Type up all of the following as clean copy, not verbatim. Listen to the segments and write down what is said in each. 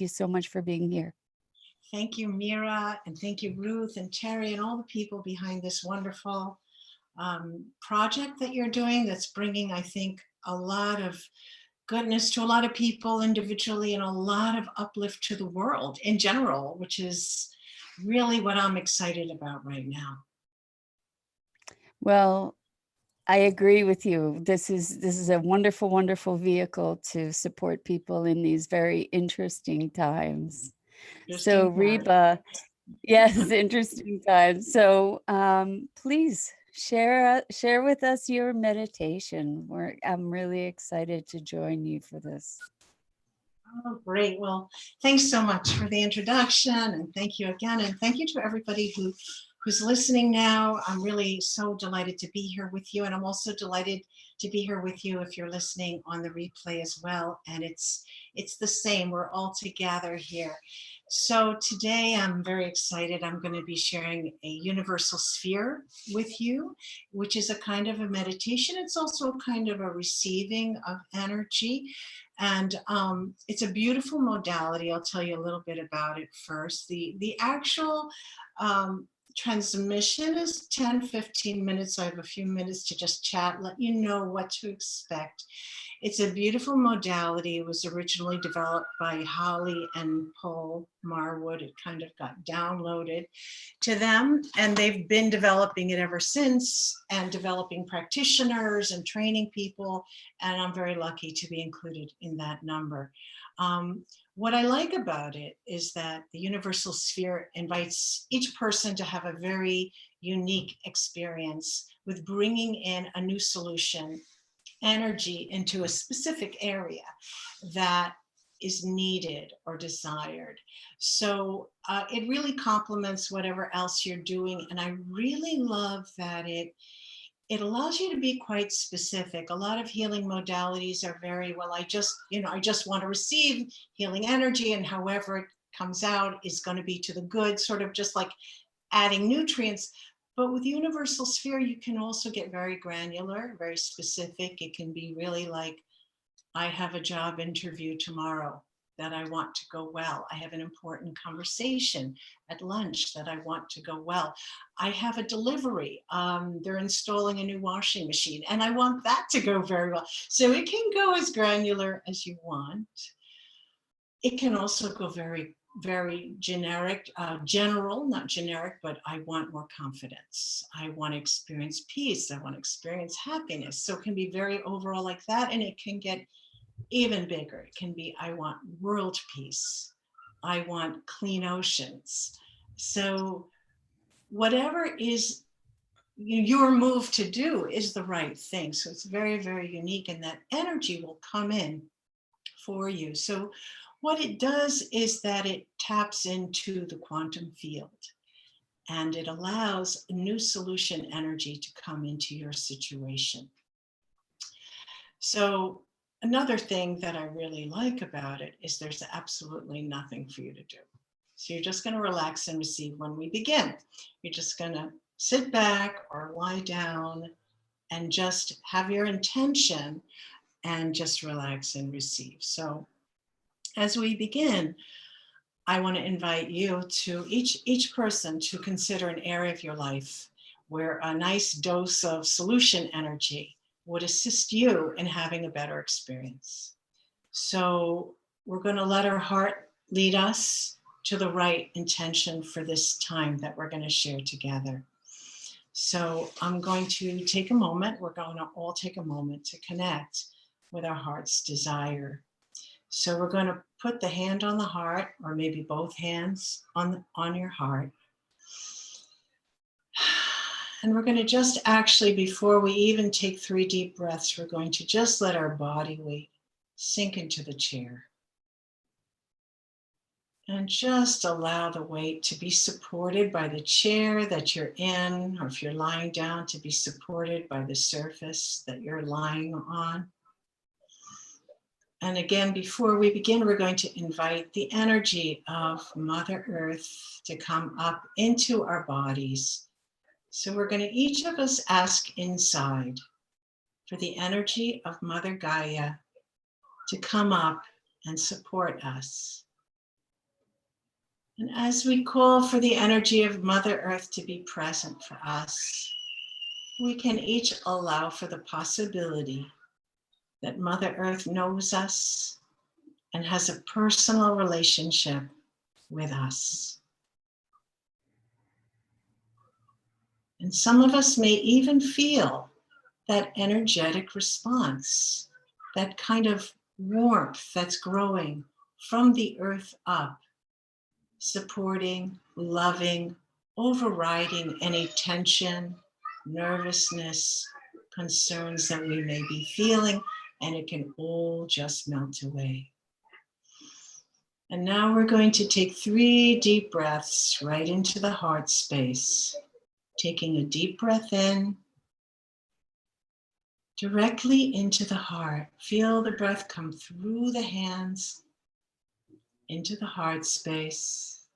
you so much for being here. Thank you, Mira, and thank you, Ruth and Terry, and all the people behind this wonderful project that you're doing that's bringing, I think, a lot of goodness to a lot of people individually and a lot of uplift to the world in general, which is really what I'm excited about right now. Well, I agree with you. This is a wonderful, wonderful vehicle to support people in these very interesting times. So Interesting part. Reba, yes, interesting times. So please share with us your meditation. I'm really excited to join you for this. Oh, great. Well, thanks so much for the introduction, and thank you again. And thank you to everybody who's listening now. I'm really so delighted to be here with you. And I'm also delighted to be here with you if you're listening on the replay as well. And it's the same. We're all together here. So today I'm very excited. I'm going to be sharing a universal sphere with you, which is a kind of a meditation. It's also a kind of a receiving of energy. And it's a beautiful modality. I'll tell you a little bit about it first. The actual transmission is 10-15 minutes. So I have a few minutes to just chat, let you know what to expect. It's a beautiful modality. It was originally developed by Holly and Paul Marwood. It kind of got downloaded to them, and they've been developing it ever since and developing practitioners and training people. And I'm very lucky to be included in that number. What I like about it is that the universal sphere invites each person to have a very unique experience with bringing in a new solution, energy into a specific area that is needed or desired. So it really complements whatever else you're doing. And I really love that it allows you to be quite specific. A lot of healing modalities are very, well, I just want to receive healing energy, and however it comes out is going to be to the good, sort of just like adding nutrients. But with universal sphere, you can also get very granular, very specific. It can be really like, I have a job interview tomorrow that I want to go well. I have an important conversation at lunch that I want to go well. I have a delivery. They're installing a new washing machine and I want that to go very well. So it can go as granular as you want. It can also go very, very generic, general, not generic, but I want more confidence. I want to experience peace. I want to experience happiness. So it can be very overall like that. And it can get even bigger. It can be, I want world peace. I want clean oceans. So whatever is your move to do is the right thing. So it's very, very unique, and that energy will come in for you. So what it does is that it taps into the quantum field and it allows new solution energy to come into your situation. So another thing that I really like about it is there's absolutely nothing for you to do. So you're just going to relax and receive when we begin. You're just going to sit back or lie down and just have your intention and just relax and receive. So as we begin, I want to invite you to each person to consider an area of your life where a nice dose of solution energy would assist you in having a better experience. So we're going to let our heart lead us to the right intention for this time that we're going to share together. So I'm going to take a moment. We're going to all take a moment to connect with our heart's desire. So we're going to put the hand on the heart, or maybe both hands on your heart. And we're going to just actually, before we even take 3 deep breaths, we're going to just let our body weight sink into the chair. And just allow the weight to be supported by the chair that you're in, or if you're lying down, to be supported by the surface that you're lying on. And again, before we begin, we're going to invite the energy of Mother Earth to come up into our bodies. So we're going to each of us ask inside for the energy of Mother Gaia to come up and support us. And as we call for the energy of Mother Earth to be present for us, we can each allow for the possibility that Mother Earth knows us and has a personal relationship with us. And some of us may even feel that energetic response, that kind of warmth that's growing from the earth up, supporting, loving, overriding any tension, nervousness, concerns that we may be feeling, and it can all just melt away. And now we're going to take 3 deep breaths right into the heart space. Taking a deep breath in, directly into the heart. Feel the breath come through the hands into the heart space.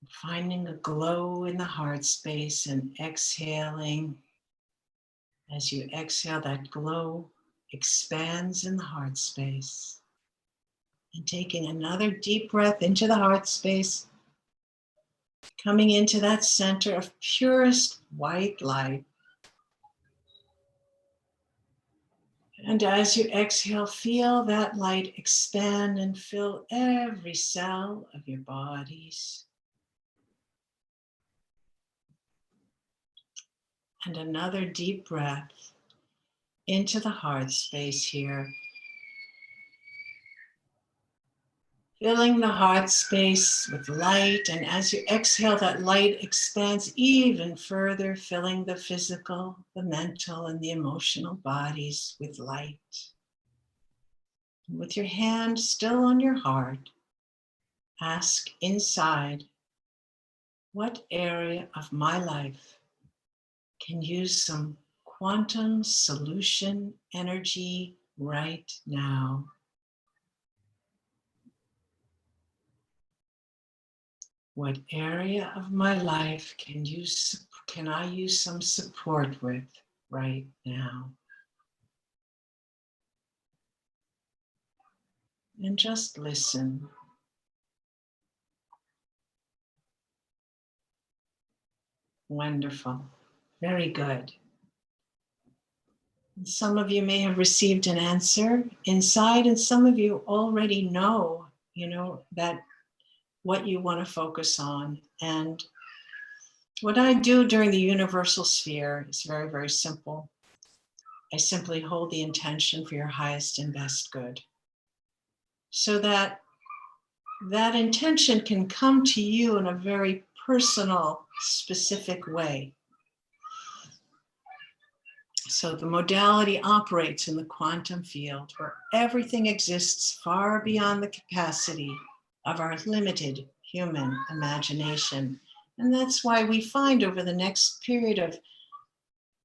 Finding a glow in the heart space and exhaling. As you exhale, that glow expands in the heart space. And taking another deep breath into the heart space, coming into that center of purest white light. And as you exhale, feel that light expand and fill every cell of your bodies. And another deep breath into the heart space here. Filling the heart space with light, and as you exhale, that light expands even further, filling the physical, the mental, and the emotional bodies with light. And with your hand still on your heart, ask inside, what area of my life can use some quantum solution energy right now? What area of my life can I use some support with right now? And just listen. Wonderful. Very good. And some of you may have received an answer inside, and some of you already know, that what you want to focus on. And what I do during the universal sphere is very, very simple. I simply hold the intention for your highest and best good, so that that intention can come to you in a very personal, specific way. So the modality operates in the quantum field where everything exists far beyond the capacity of our limited human imagination. And that's why we find over the next period of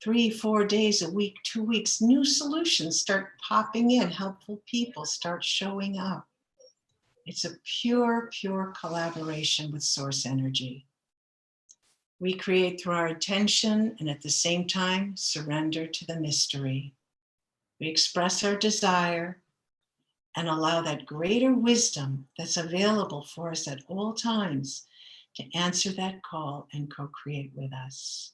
3-4 days a week, 2 weeks, new solutions start popping in, helpful people start showing up. It's a pure, pure collaboration with source energy. We create through our attention and at the same time surrender to the mystery. We express our desire and allow that greater wisdom that's available for us at all times to answer that call and co-create with us.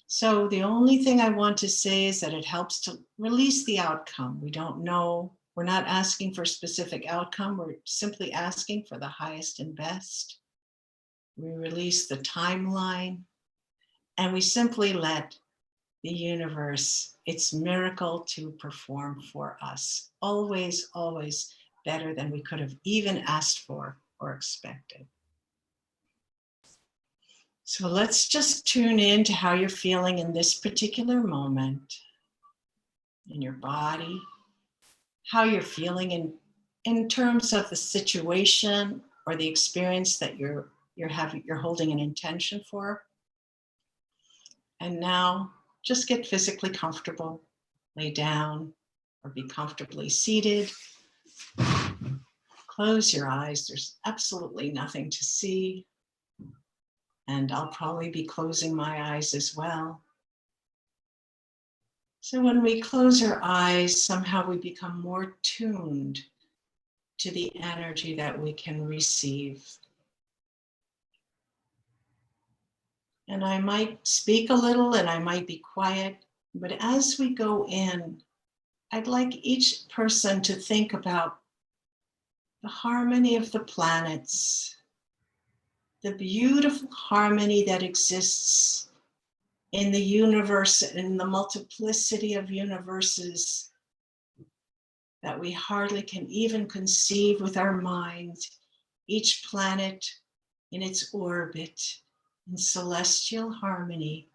So the only thing I want to say is that it helps to release the outcome. We don't know. We're not asking for a specific outcome. We're simply asking for the highest and best. We release the timeline, and we simply let the universe, its miracle to perform for us. Always, always better than we could have even asked for or expected. So let's just tune in to how you're feeling in this particular moment in your body, how you're feeling in terms of the situation or the experience that you're holding an intention for. And now just get physically comfortable, lay down or be comfortably seated. Close your eyes. There's absolutely nothing to see. And I'll probably be closing my eyes as well. So when we close our eyes, somehow we become more tuned to the energy that we can receive. And I might speak a little and I might be quiet, but as we go in, I'd like each person to think about the harmony of the planets, the beautiful harmony that exists in the universe, in the multiplicity of universes that we hardly can even conceive with our minds, each planet in its orbit, in celestial harmony,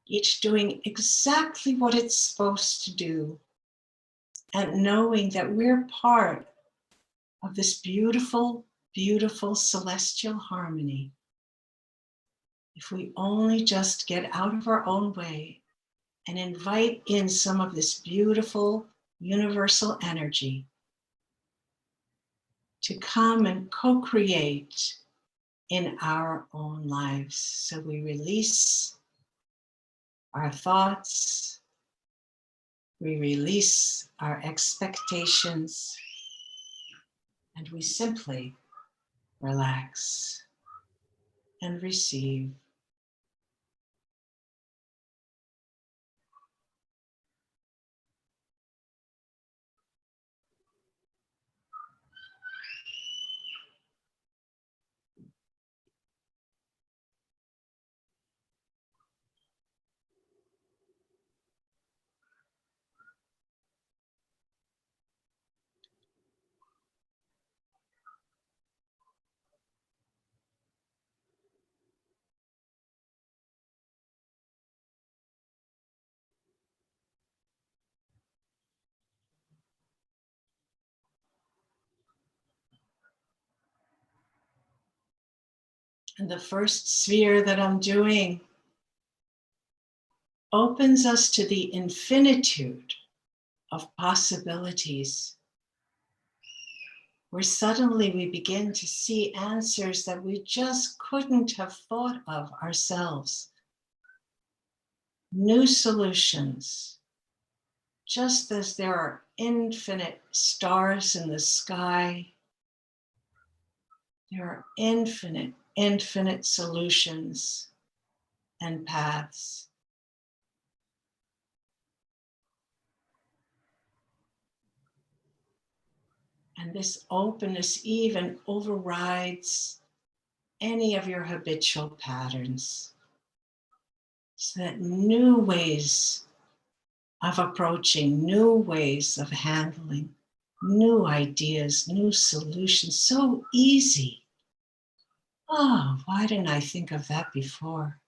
each doing exactly what it's supposed to do, and knowing that we're part of this beautiful, beautiful celestial harmony. If we only just get out of our own way and invite in some of this beautiful universal energy to come and co-create in our own lives. So we release our thoughts, we release our expectations, and we simply relax and receive. And the first sphere that I'm doing opens us to the infinitude of possibilities, where suddenly we begin to see answers that we just couldn't have thought of ourselves. New solutions, just as there are infinite stars in the sky, there are infinite, infinite solutions and paths. And this openness even overrides any of your habitual patterns, so that new ways of approaching, new ways of handling, new ideas, new solutions, so easy. Oh, why didn't I think of that before?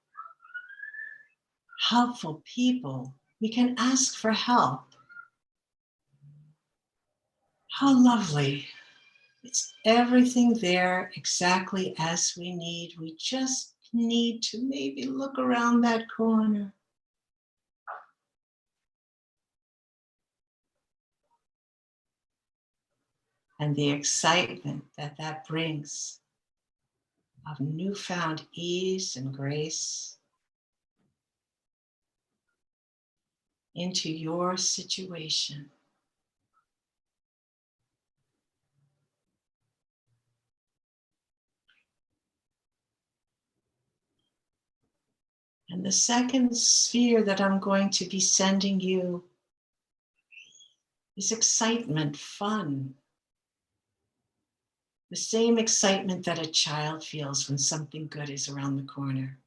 Helpful people, we can ask for help. How lovely. It's everything there exactly as we need. We just need to maybe look around that corner. And the excitement that that brings of newfound ease and grace into your situation. And the second sphere that I'm going to be sending you is excitement, fun. The same excitement that a child feels when something good is around the corner.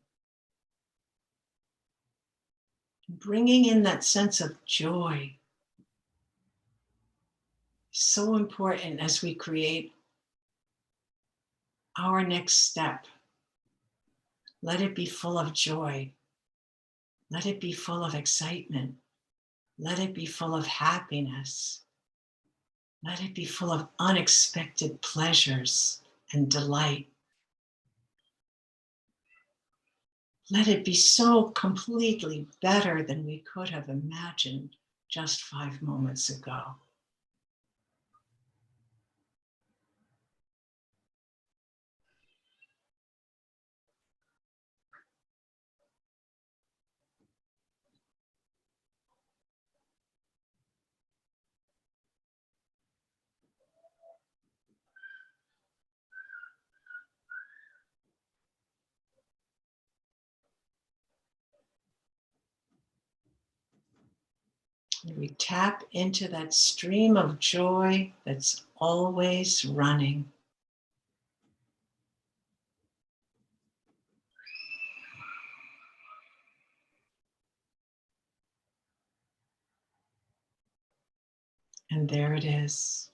Bringing in that sense of joy is so important as we create our next step. Let it be full of joy. Let it be full of excitement. Let it be full of happiness. Let it be full of unexpected pleasures and delight. Let it be so completely better than we could have imagined just 5 moments ago. And we tap into that stream of joy that's always running. And there it is.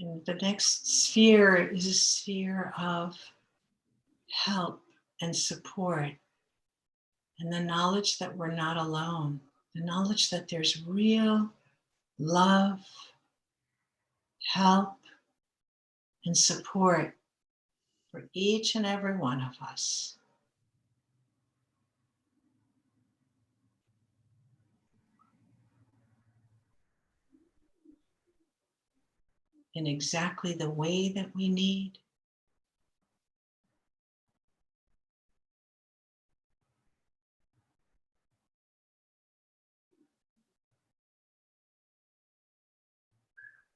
And the next sphere is a sphere of help and support, and the knowledge that we're not alone, the knowledge that there's real love, help, and support for each and every one of us. In exactly the way that we need.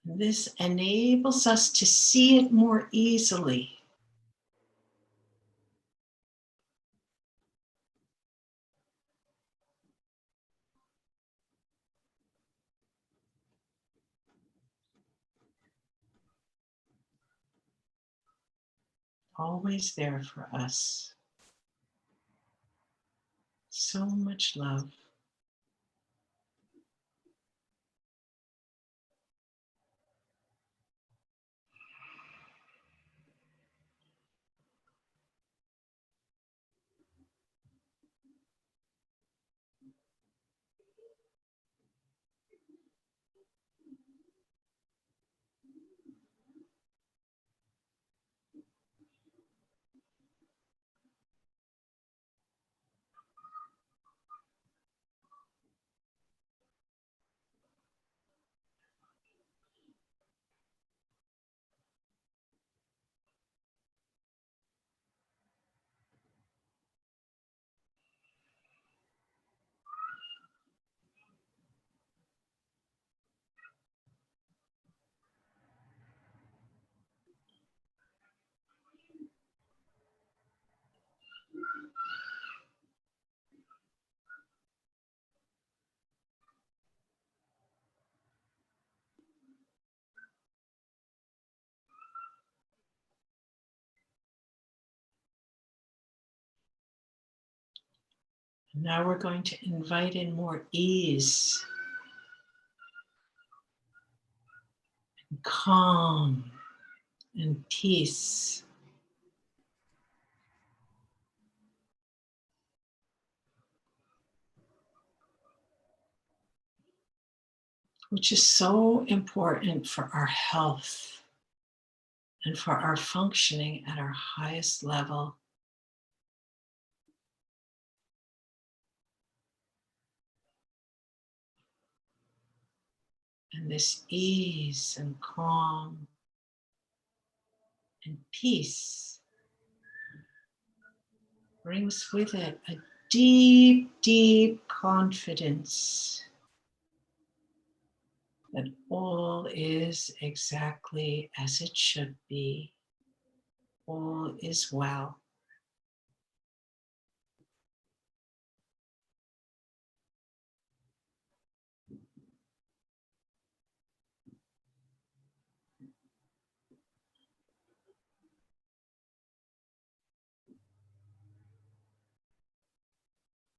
This enables us to see it more easily. Always there for us. So much love. Now we're going to invite in more ease, calm, and peace. Which is so important for our health and for our functioning at our highest level. And this ease and calm and peace brings with it a deep, deep confidence that all is exactly as it should be. All is well.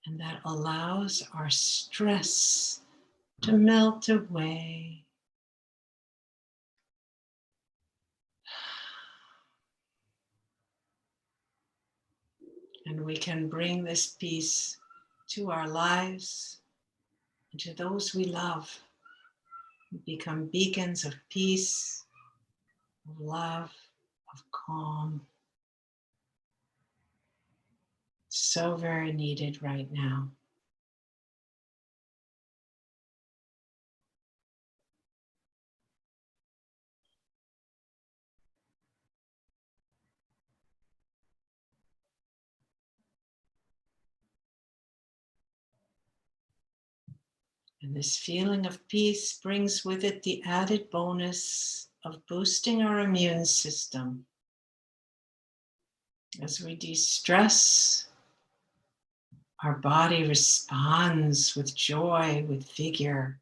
And that allows our stress to melt away. And we can bring this peace to our lives And to those we love, we become beacons of peace, of love, of calm. So very needed right now. And this feeling of peace brings with it the added bonus of boosting our immune system. As we de-stress, our body responds with joy, with vigor.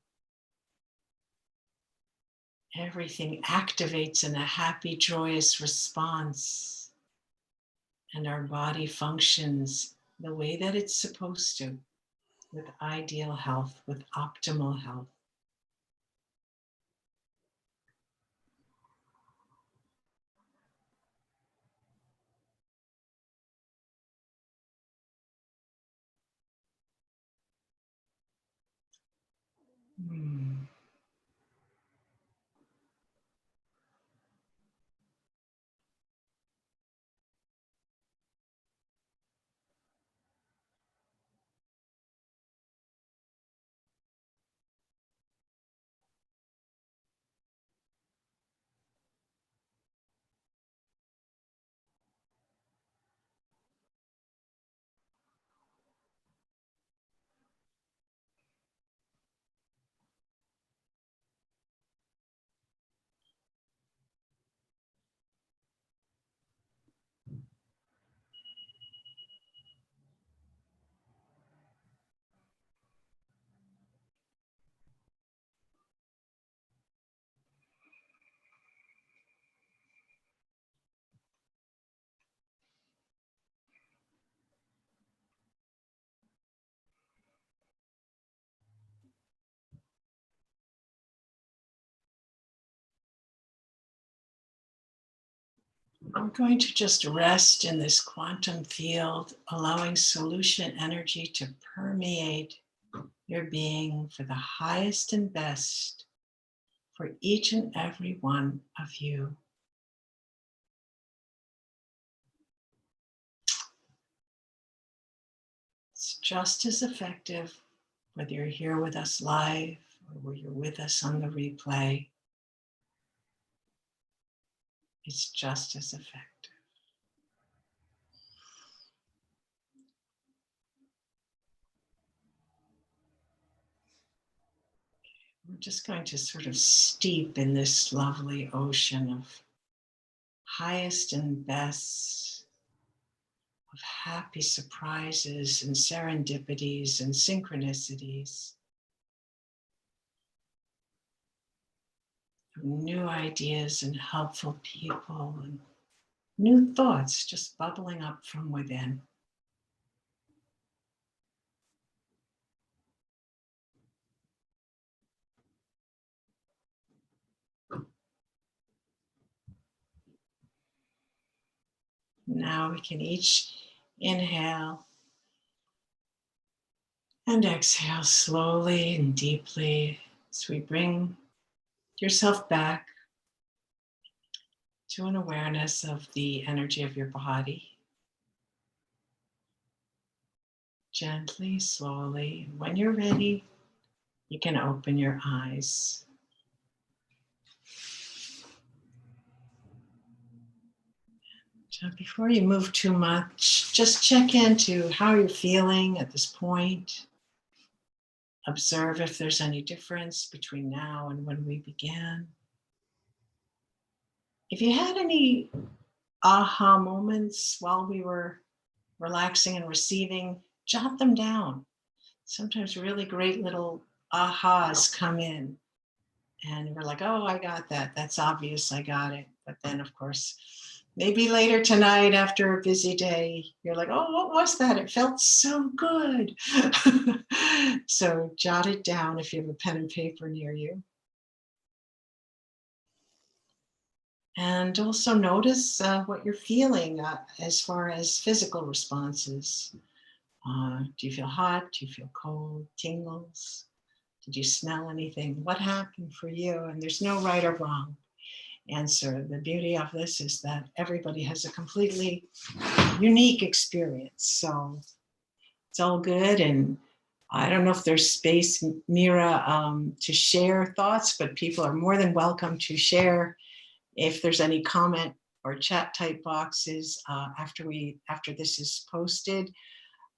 Everything activates in a happy, joyous response. And our body functions the way that it's supposed to, with ideal health, with optimal health. Hmm. We're going to just rest in this quantum field, allowing solution energy to permeate your being for the highest and best for each and every one of you. It's just as effective whether you're here with us live or whether you're with us on the replay. It's just as effective. We're just going to sort of steep in this lovely ocean of highest and best, of happy surprises and serendipities and synchronicities, of new ideas and helpful people and new thoughts just bubbling up from within. Now we can each inhale and exhale slowly and deeply as we bring yourself back to an awareness of the energy of your body. Gently, slowly. When you're ready, you can open your eyes. So before you move too much, just check into how you're feeling at this point. Observe if there's any difference between now and when we began. If you had any aha moments while we were relaxing and receiving, jot them down. Sometimes really great little ahas come in and we're like, oh, I got that. That's obvious, I got it. But then, of course, maybe later tonight after a busy day, you're like, oh, what was that? It felt so good. So jot it down if you have a pen and paper near you. And also notice what you're feeling as far as physical responses. Do you feel hot? Do you feel cold? Tingles? Did you smell anything? What happened for you? And there's no right or wrong answer. The beauty of this is that everybody has a completely unique experience. So it's all good. And I don't know if there's space, Mira, to share thoughts, but people are more than welcome to share if there's any comment or chat type boxes after this is posted,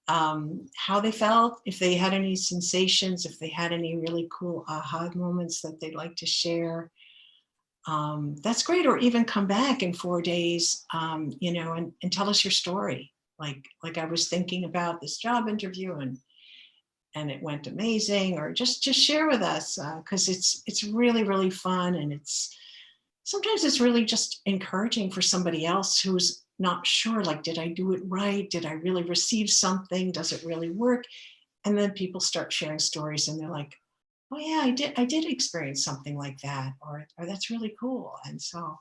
how they felt, if they had any sensations, if they had any really cool aha moments that they'd like to share. That's great. Or even come back in 4 days, and tell us your story. Like I was thinking about this job interview and it went amazing, or just share with us, because it's really, really fun. And sometimes it's really just encouraging for somebody else who's not sure, like, did I do it right? Did I really receive something? Does it really work? And then people start sharing stories and they're like, oh yeah, I did experience something like that, or that's really cool. And so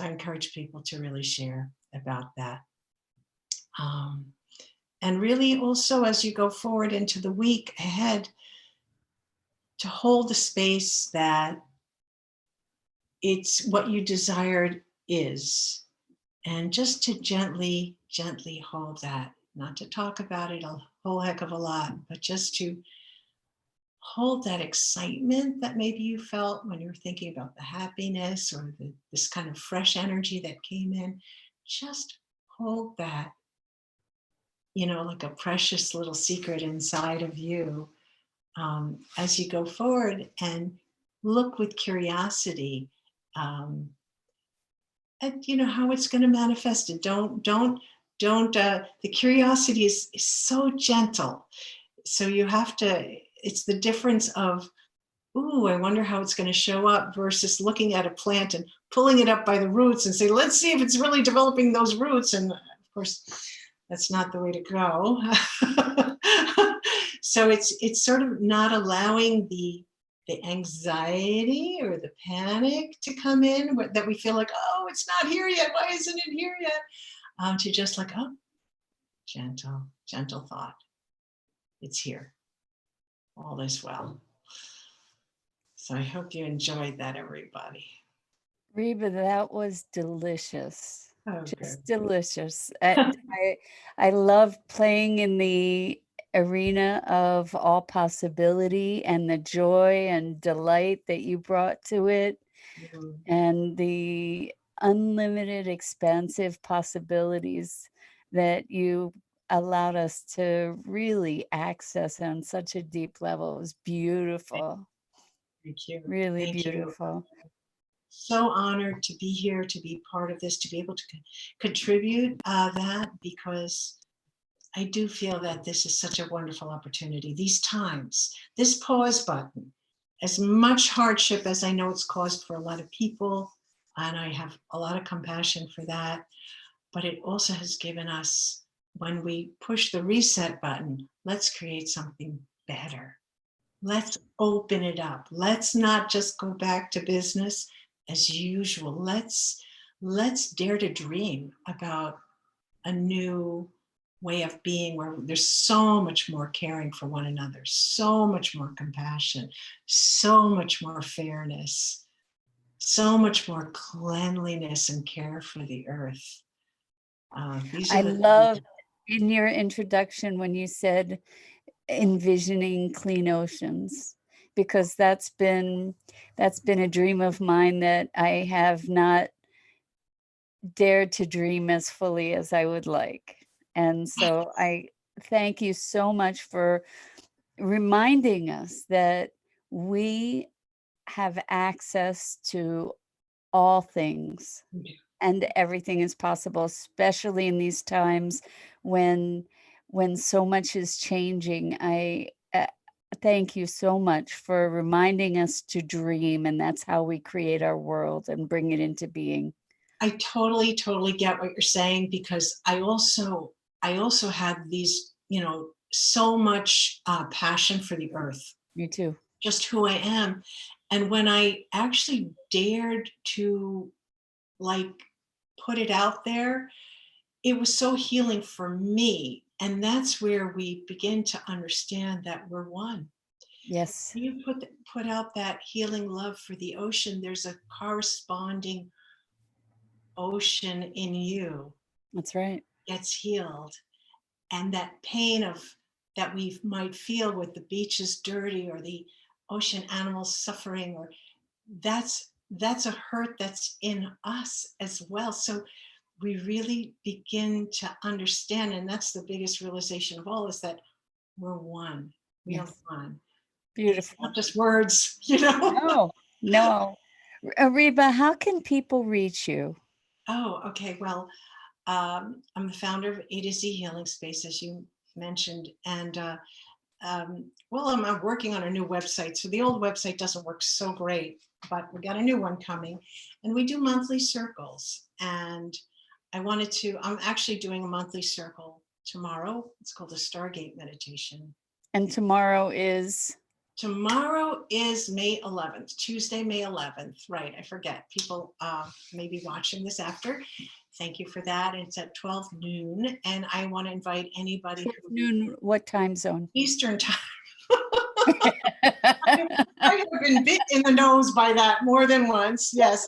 I encourage people to really share about that. And really also, as you go forward into the week ahead, to hold the space that it's what you desired is, and just to gently hold that, not to talk about it a whole heck of a lot, but just to hold that excitement that maybe you felt when you were thinking about the happiness, or this kind of fresh energy that came in. Just hold that, like a precious little secret inside of you, as you go forward, and look with curiosity at how it's going to manifest. And don't the curiosity is so gentle, so you have to, it's the difference of, ooh, I wonder how it's going to show up, versus looking at a plant and pulling it up by the roots and say, let's see if it's really developing those roots. And of course, that's not the way to go. So it's sort of not allowing the anxiety or the panic to come in, that we feel like, oh, it's not here yet. Why isn't it here yet? To just like, oh, gentle thought. It's here. All is well. So I hope you enjoyed that, everybody. Reba, that was delicious. Oh, Just good. delicious. I love playing in the arena of all possibility and the joy and delight that you brought to it, and the unlimited, expansive possibilities that you allowed us to really access on such a deep level. It was beautiful. Thank you. Really Thank you. beautiful. So honored to be here, to be part of this, to be able to contribute that, because I do feel that this is such a wonderful opportunity. These times, this pause button, as much hardship as I know it's caused for a lot of people, and I have a lot of compassion for that, but it also has given us, when we push the reset button, let's create something better. Let's open it up. Let's not just go back to business as usual. Let's dare to dream about a new way of being, where there's so much more caring for one another, so much more compassion, so much more fairness, so much more cleanliness and care for the earth. I love in your introduction when you said envisioning clean oceans, because that's been a dream of mine that I have not dared to dream as fully as I would like. And so I thank you so much for reminding us that we have access to all things, and everything is possible, especially in these times when so much is changing. I thank you so much for reminding us to dream, and that's how we create our world and bring it into being. I totally get what you're saying, because I also had these, so much passion for the earth. Me too. Just who I am. And when I actually dared to, like, put it out there, it was so healing for me. And that's where we begin to understand that we're one. Yes. You put out that healing love for the ocean, there's a corresponding ocean in you That's right. gets healed. And that pain that we might feel with the beaches dirty or the ocean animals suffering, or that's a hurt that's in us as well. So we really begin to understand, and that's the biggest realization of all, is that we're one. We are Yes. one. It's Beautiful. not just words, you know. No, no. Reba, how can people reach you? Oh, okay. Well, I'm the founder of A to Z Healing Space, as you mentioned, and well, I'm working on a new website. So the old website doesn't work so great, but we got a new one coming, and we do monthly circles. And I'm actually doing a monthly circle tomorrow. It's called a Stargate meditation. And tomorrow is? Tomorrow is May 11th, Tuesday, May 11th. Right, I forget. People may be watching this after. Thank you for that. It's at 12 noon, and I want to invite anybody 12 who noon, what time zone? Eastern time. I have been bit in the nose by that more than once. Yes,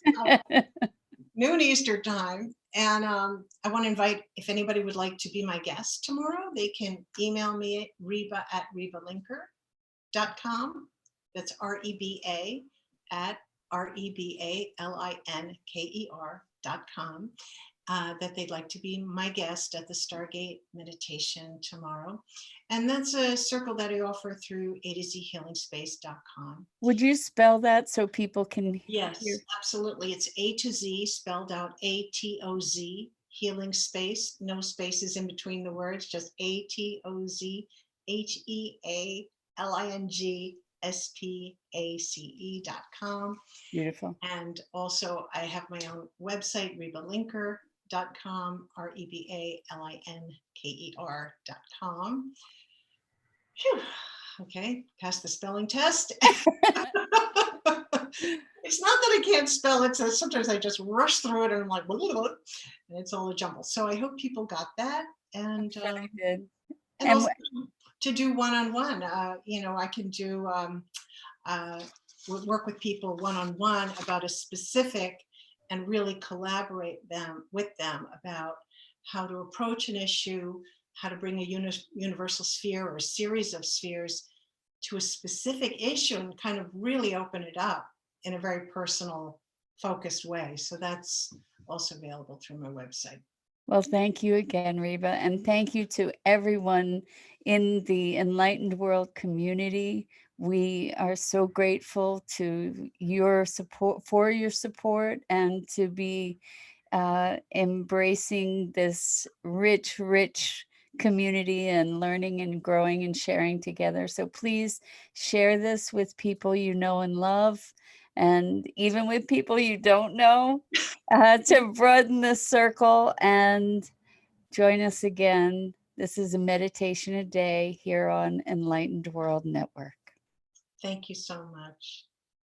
noon Eastern time. And I want to invite, if anybody would like to be my guest tomorrow, they can email me at Reba at rebalinker.com. That's REBA at REBALINKER.com. That they'd like to be my guest at the Stargate meditation tomorrow. And that's a circle that I offer through A2ZHealingSpace.com. Would you spell that so people can Yes, hear? absolutely. It's A to Z, spelled out ATOZ, healing space, no spaces in between the words, just ATOZHEALINGSPACE.com. Beautiful. And also I have my own website, rebalinker.com, REBALINKER.com. Phew. Okay, passed the spelling test. It's not that I can't spell it, so sometimes I just rush through it and I'm like, blah, blah, blah, and it's all a jumble. So I hope people got that. And Really did. and also to do one-on-one, I can do work with people one-on-one about a specific, and really collaborate with them about how to approach an issue, how to bring a universal sphere or a series of spheres to a specific issue and kind of really open it up in a very personal, focused way. So that's also available through my website. Well, thank you again, Reba, and thank you to everyone in the Enlightened World community. We are so grateful to your support, and to be embracing this rich community and learning and growing and sharing together. So please share this with people you know and love, and even with people you don't know, to broaden the circle. And join us again. This is a meditation a day here on Enlightened World Network. Thank you so much.